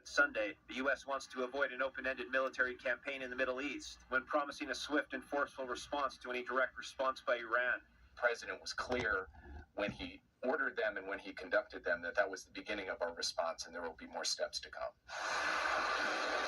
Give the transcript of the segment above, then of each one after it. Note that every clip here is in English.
Sunday, the U.S. wants to avoid an open-ended military campaign in the Middle East when promising a swift and forceful response to any direct response by Iran. The president was clear when he ordered them and when he conducted them that was the beginning of our response, and there will be more steps to come.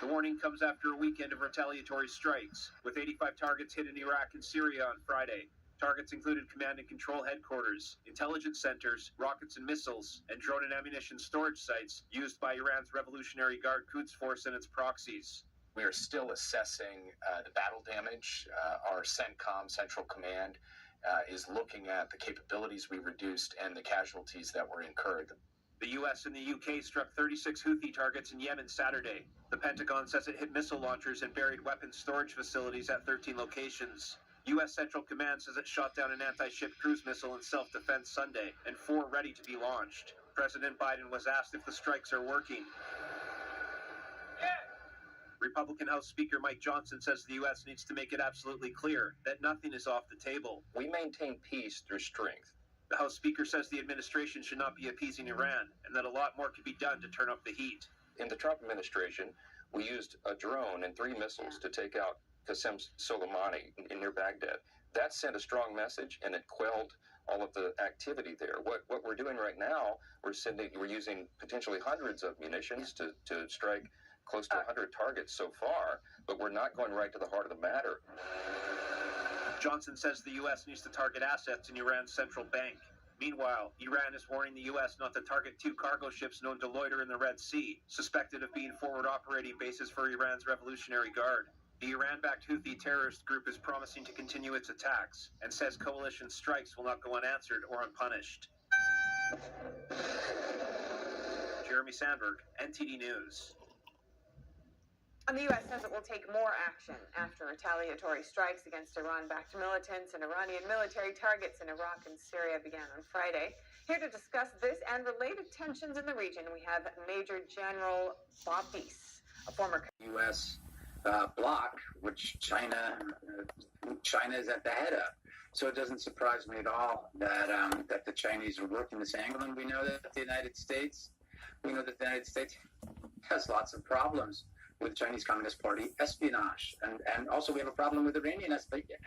The warning comes after a weekend of retaliatory strikes, with 85 targets hit in Iraq and Syria on Friday. Targets included command and control headquarters, intelligence centers, rockets and missiles, and drone and ammunition storage sites used by Iran's Revolutionary Guard Quds Force and its proxies. We are still assessing the battle damage. Our CENTCOM, Central Command, is looking at the capabilities we reduced and the casualties that were incurred. The U.S. and the U.K. struck 36 Houthi targets in Yemen Saturday. The Pentagon says it hit missile launchers and buried weapons storage facilities at 13 locations. U.S. Central Command says it shot down an anti-ship cruise missile in self-defense Sunday, and 4 ready to be launched. President Biden was asked if the strikes are working. Republican House Speaker Mike Johnson says the U.S. needs to make it absolutely clear that nothing is off the table. We maintain peace through strength. The House Speaker says the administration should not be appeasing Iran, and that a lot more could be done to turn up the heat. In the Trump administration, we used a drone and 3 missiles to take out Qasem Soleimani near Baghdad. That sent a strong message, and it quelled all of the activity there. What we're doing right now, we're using potentially hundreds of munitions to strike close to 100 targets so far, but we're not going right to the heart of the matter. Johnson says the U.S. needs to target assets in Iran's central bank. Meanwhile, Iran is warning the U.S. not to target 2 cargo ships known to loiter in the Red Sea, suspected of being forward operating bases for Iran's Revolutionary Guard. The Iran-backed Houthi terrorist group is promising to continue its attacks and says coalition strikes will not go unanswered or unpunished. Jeremy Sandberg, NTD News. And the U.S. says it will take more action after retaliatory strikes against Iran-backed militants and Iranian military targets in Iraq and Syria began on Friday. Here to discuss this and related tensions in the region, we have Major General Bob Deese, a former U.S. bloc, which China is at the head of. So it doesn't surprise me at all that the Chinese are working this angle, and we know that the United States has lots of problems with Chinese Communist Party espionage, and also we have a problem with Iranian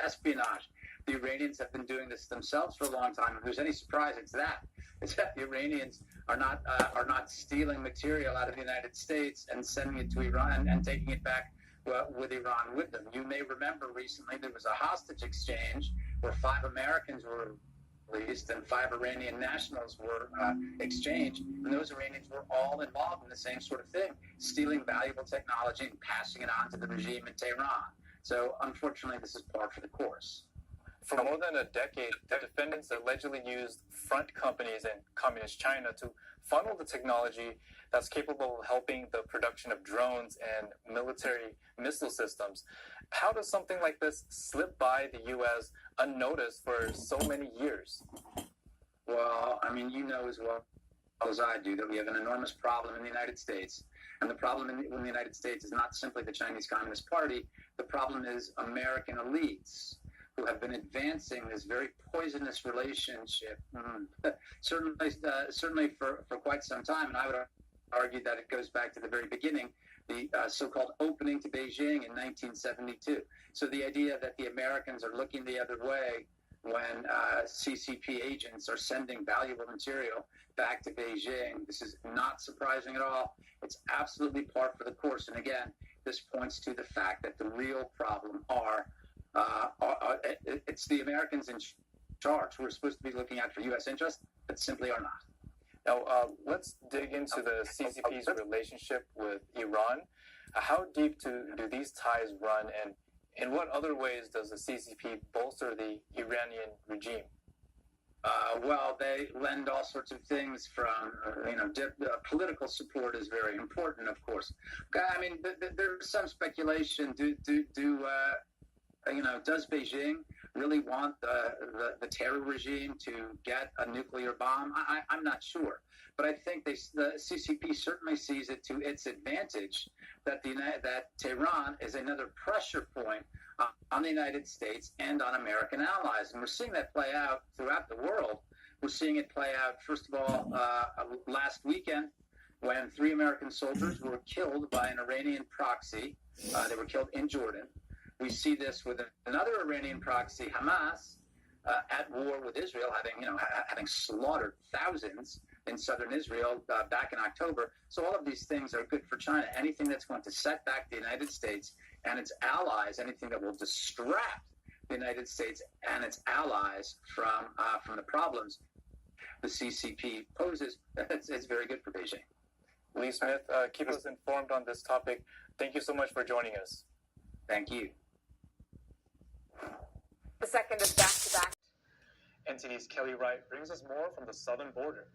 espionage. The Iranians have been doing this themselves for a long time. If there's any surprise, it's that the Iranians are not stealing material out of the United States and sending it to Iran and taking it back with Iran with them. You may remember recently there was a hostage exchange where 5 Americans were released and 5 Iranian nationals were exchanged, and those Iranians were all involved in the same sort of thing, stealing valuable technology and passing it on to the regime in Tehran. So unfortunately, this is par for the course. For more than a decade, the defendants allegedly used front companies in communist China to funnel the technology that's capable of helping the production of drones and military missile systems. How does something like this slip by the U.S. unnoticed for so many years? Well, I mean, you know as well as I do that we have an enormous problem in the United States. And the problem in the United States is not simply the Chinese Communist Party. The problem is American elites who have been advancing this very poisonous relationship, certainly for quite some time. And I would argue that it goes back to the very beginning, the so-called opening to Beijing in 1972. So the idea that the Americans are looking the other way when CCP agents are sending valuable material back to Beijing, this is not surprising at all. It's absolutely par for the course. And again, this points to the fact that the real problem it's the Americans in charge who are supposed to be looking out for U.S. interests, but simply are not. Now, let's dig into the CCP's relationship with Iran. How deep do these ties run, and in what other ways does the CCP bolster the Iranian regime? Well, they lend all sorts of things from, political support is very important, of course. I mean, there's some speculation. Does Beijing really want the terror regime to get a nuclear bomb? I'm not sure. But I think the CCP certainly sees it to its advantage that Tehran is another pressure point on the United States and on American allies. And we're seeing that play out throughout the world. We're seeing it play out, first of all, last weekend when 3 American soldiers were killed by an Iranian proxy. They were killed in Jordan. We see this with another Iranian proxy, Hamas, at war with Israel, having slaughtered thousands in southern Israel back in October. So all of these things are good for China. Anything that's going to set back the United States and its allies, anything that will distract the United States and its allies from the problems the CCP poses, it's very good for Beijing. Lee Smith, keep us informed on this topic. Thank you so much for joining us. Thank you. The second of back-to-back. NTD's Kelly Wright brings us more from the southern border.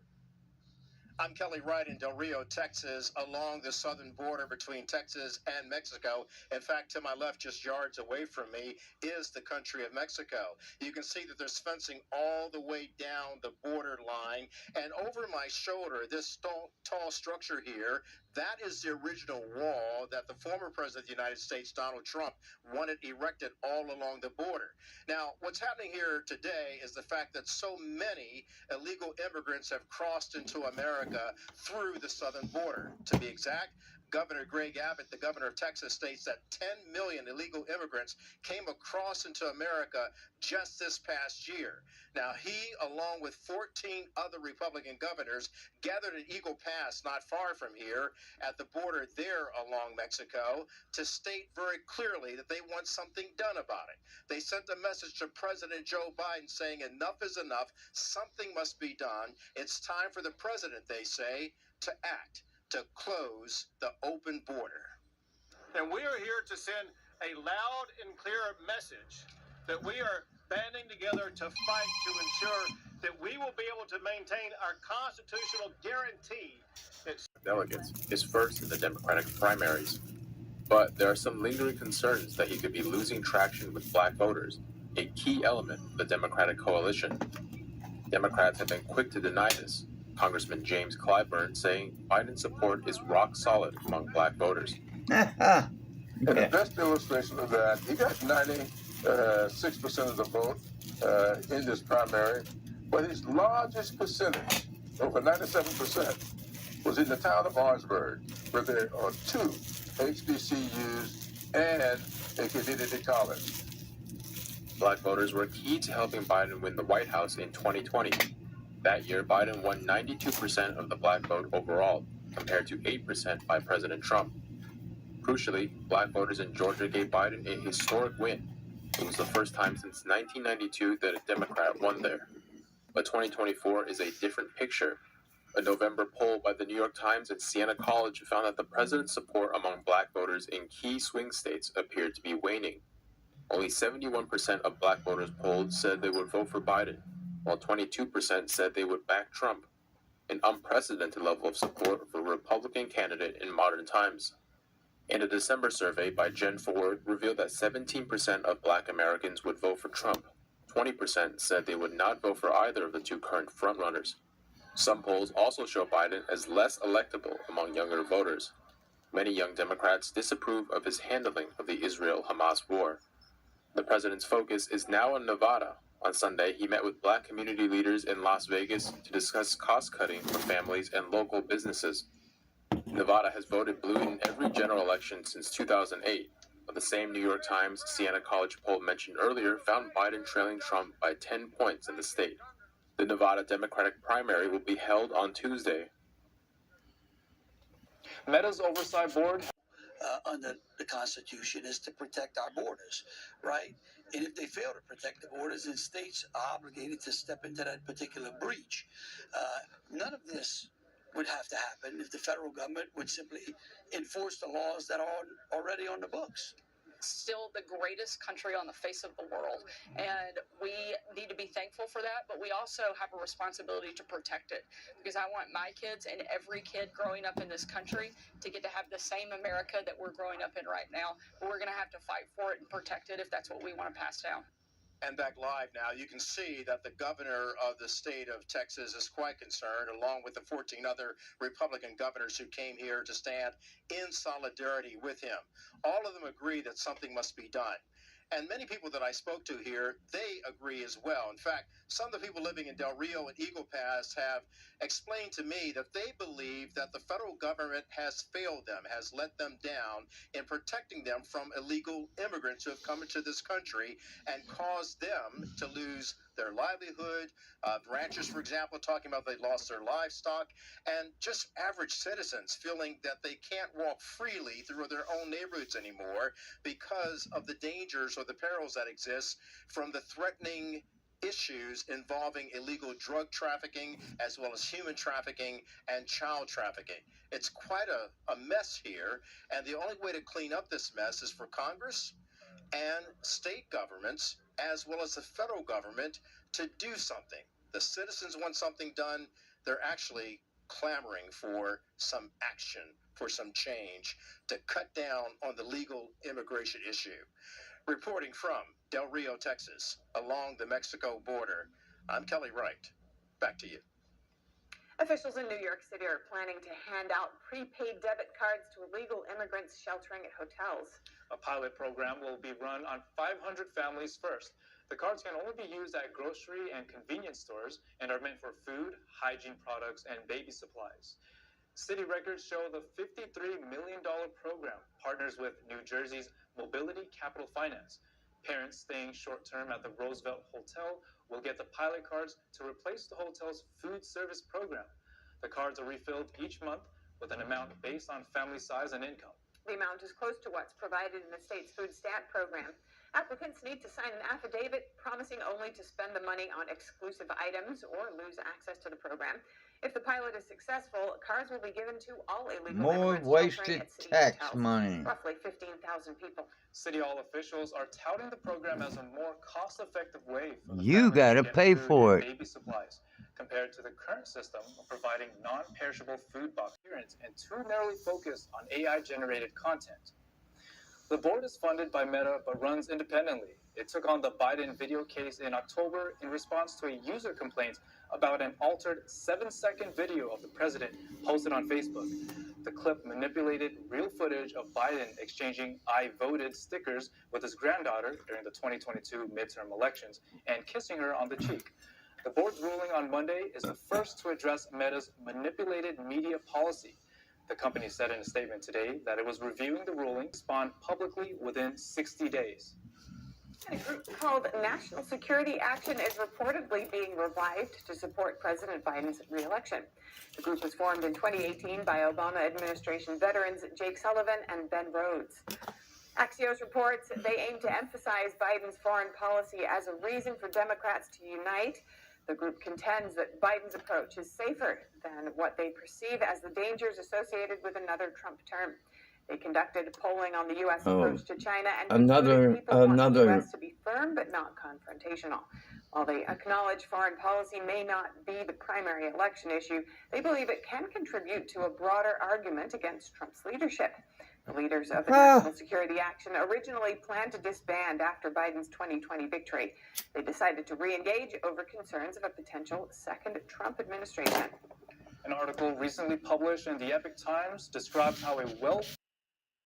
I'm Kelly Wright in Del Rio, Texas, along the southern border between Texas and Mexico. In fact, to my left, just yards away from me, is the country of Mexico. You can see that there's fencing all the way down the border line. And over my shoulder, this tall structure here, that is the original wall that the former president of the United States, Donald Trump, wanted erected all along the border. Now, what's happening here today is the fact that so many illegal immigrants have crossed into America through the southern border. To be exact, Governor Greg Abbott, the governor of Texas, states that 10 million illegal immigrants came across into America just this past year. Now, he, along with 14 other Republican governors, gathered at Eagle Pass, not far from here, at the border there along Mexico, to state very clearly that they want something done about it. They sent a message to President Joe Biden saying enough is enough, something must be done. It's time for the president, they say, to act, to close the open border. And we are here to send a loud and clear message that we are banding together to fight to ensure that we will be able to maintain our constitutional guarantee that delegates is first in the Democratic primaries. But there are some lingering concerns that he could be losing traction with black voters, a key element of the Democratic coalition. Democrats have been quick to deny this, Congressman James Clyburn saying Biden's support is rock solid among black voters. And the best illustration of that, he got 96% of the vote in this primary, but his largest percentage, over 97%, was in the town of Orangeburg, where there are 2 HBCUs and a community college. Black voters were key to helping Biden win the White House in 2020. That year, Biden won 92% of the black vote overall, compared to 8% by President Trump. Crucially, black voters in Georgia gave Biden a historic win. It was the first time since 1992 that a Democrat won there. But 2024 is a different picture. A November poll by the New York Times and Siena College found that the president's support among black voters in key swing states appeared to be waning. Only 71% of black voters polled said they would vote for Biden, while 22% said they would back Trump, an unprecedented level of support for a Republican candidate in modern times. And a December survey by Jen Ford revealed that 17% of black Americans would vote for Trump. 20% said they would not vote for either of the 2 current frontrunners. Some polls also show Biden as less electable among younger voters. Many young Democrats disapprove of his handling of the Israel-Hamas war. The president's focus is now on Nevada. On Sunday, he met with black community leaders in Las Vegas to discuss cost-cutting for families and local businesses. Nevada has voted blue in every general election since 2008, but the same New York Times Siena College poll mentioned earlier found Biden trailing Trump by 10 points in the state. The Nevada Democratic primary will be held on Tuesday. Meta's oversight board under the Constitution is to protect our borders, right? And if they fail to protect the borders, then states are obligated to step into that particular breach. None of this would have to happen if the federal government would simply enforce the laws that are already on the books. Still the greatest country on the face of the world, and we need to be thankful for that, but we also have a responsibility to protect it, because I want my kids and every kid growing up in this country to get to have the same America that we're growing up in right now. But we're going to have to fight for it and protect it if that's what we want to pass down. And back live now, you can see that the governor of the state of Texas is quite concerned, along with the 14 other Republican governors who came here to stand in solidarity with him. All of them agree that something must be done. And many people that I spoke to here, they agree as well. In fact, some of the people living in Del Rio and Eagle Pass have explained to me that they believe that the federal government has failed them, has let them down in protecting them from illegal immigrants who have come into this country and caused them to lose their livelihood. Ranchers, for example, talking about they lost their livestock, and just average citizens feeling that they can't walk freely through their own neighborhoods anymore because of the dangers or the perils that exist from the threatening issues involving illegal drug trafficking as well as human trafficking and child trafficking. It's quite a mess here, and the only way to clean up this mess is for Congress and state governments as well as the federal government to do something. The citizens want something done. They're actually clamoring for some action, for some change to cut down on the legal immigration issue. Reporting from Del Rio, Texas, along the Mexico border, I'm Kelly Wright. Back to you. Officials in New York City are planning to hand out prepaid debit cards to illegal immigrants sheltering at hotels. A pilot program will be run on 500 families first. The cards can only be used at grocery and convenience stores and are meant for food, hygiene products, and baby supplies. City records show the $53 million program partners with New Jersey's Mobility Capital Finance. Parents staying short-term at the Roosevelt Hotel will get the pilot cards to replace the hotel's food service program. The cards are refilled each month with an amount based on family size and income. The amount is close to what's provided in the state's food stamp program. Applicants need to sign an affidavit promising only to spend the money on exclusive items or lose access to the program. If the pilot is successful, cards will be given to all illegal More immigrants wasted sheltering at city tax hotels. money. Roughly 15,000 people. City Hall officials are touting the program as a more cost-effective way for the You families gotta to get pay food for and it. baby supplies, compared to the current system of providing non-perishable food box appearance and too narrowly focused on AI-generated content. The board is funded by Meta but runs independently. It took on the Biden video case in October in response to a user complaint about an altered 7-second video of the president posted on Facebook. The clip manipulated real footage of Biden exchanging "I voted" stickers with his granddaughter during the 2022 midterm elections and kissing her on the cheek. The board's ruling on Monday is the first to address Meta's manipulated media policy. The company said in a statement today that it was reviewing the ruling, respond publicly within 60 days. A group called National Security Action is reportedly being revived to support President Biden's re-election. The group was formed in 2018 by Obama administration veterans Jake Sullivan and Ben Rhodes. Axios reports they aim to emphasize Biden's foreign policy as a reason for Democrats to unite. The group contends that Biden's approach is safer than what they perceive as the dangers associated with another Trump term. They conducted polling on the U.S. approach to China and concluded people want the U.S. to be firm but not confrontational. While they acknowledge foreign policy may not be the primary election issue, they believe it can contribute to a broader argument against Trump's leadership. The leaders of the National Security Action originally planned to disband after Biden's 2020 victory. They decided to re-engage over concerns of a potential second Trump administration. An article recently published in the Epoch Times describes how a well